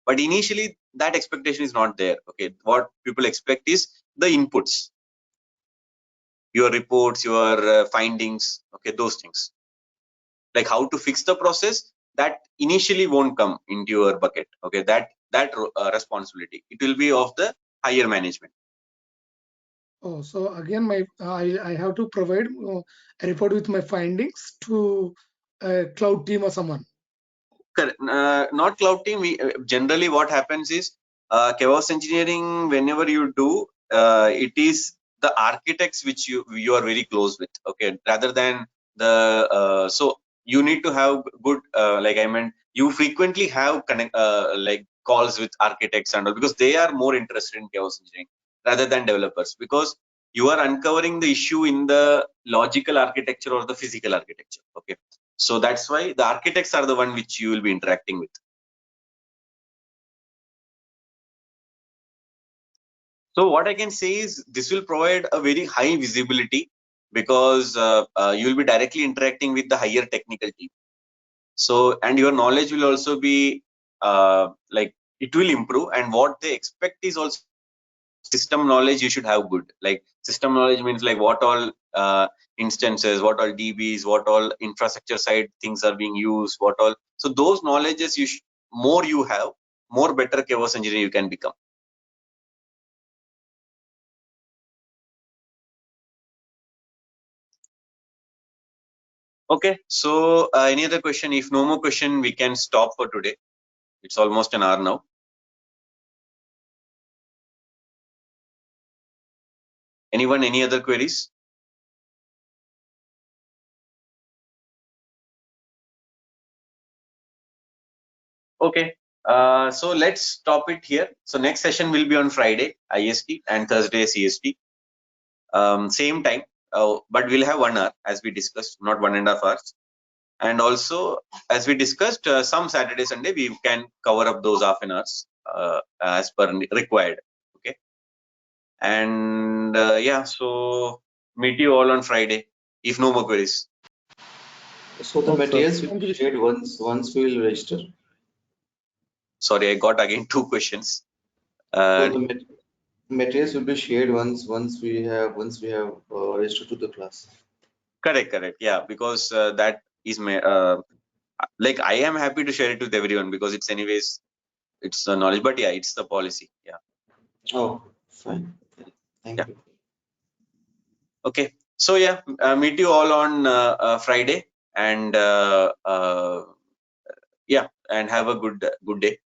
But initially that expectation is not there. Okay, what people expect is the inputs, your reports, your findings, okay, those things. Like how to fix the process, that initially won't come into your bucket, okay, that responsibility, it will be of the higher management. Oh, so again, I have to provide a report with my findings to a cloud team or someone. Correct. Not cloud team. We generally what happens is chaos engineering. Whenever you do, it is the architects which you are very close with. Okay, rather than the so you need to have good like I meant you frequently have connect like calls with architects and all, because they are more interested in chaos engineering rather than developers, because you are uncovering the issue in the logical architecture or the physical architecture. Okay, so that's why the architects are the one which you will be interacting with. So what I can say is this will provide a very high visibility, because you will be directly interacting with the higher technical team. So, and your knowledge will also be like it will improve, and what they expect is also system knowledge you should have good. Like system knowledge means like what all instances, what all DBs, what all infrastructure side things are being used, what all. So those knowledges more you have, more better chaos engineer you can become. Okay, so any other question? If no more question, we can stop for today. It's almost an hour now. Anyone, any other queries? Okay, so let's stop it here. So next session will be on Friday IST and Thursday CST. Same time, but we'll have 1 hour as we discussed, not 1.5 hours. And also, as we discussed, some Saturday, Sunday, we can cover up those half an hours as per required. Okay. And yeah, so meet you all on Friday, if no more queries. So the materials will be shared once we will register. Sorry, I got again 2 questions. So the materials will be shared once we have registered to the class. Correct. Yeah, because that is my like I am happy to share it with everyone because it's anyways it's the knowledge. But yeah, it's the policy. Yeah. Oh, fine. Thank you. Okay. So yeah, meet you all on Friday, and yeah, and have a good day.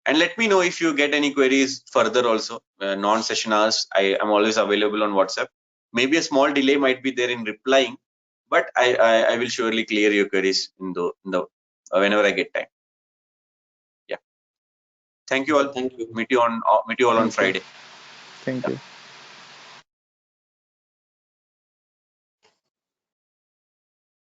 And let me know if you get any queries further also. Non-session hours, I am always available on WhatsApp. Maybe a small delay might be there in replying, but I will surely clear your queries in the whenever I get time. Yeah. Thank you all. Thank you. Meet you all on Friday. Thank you.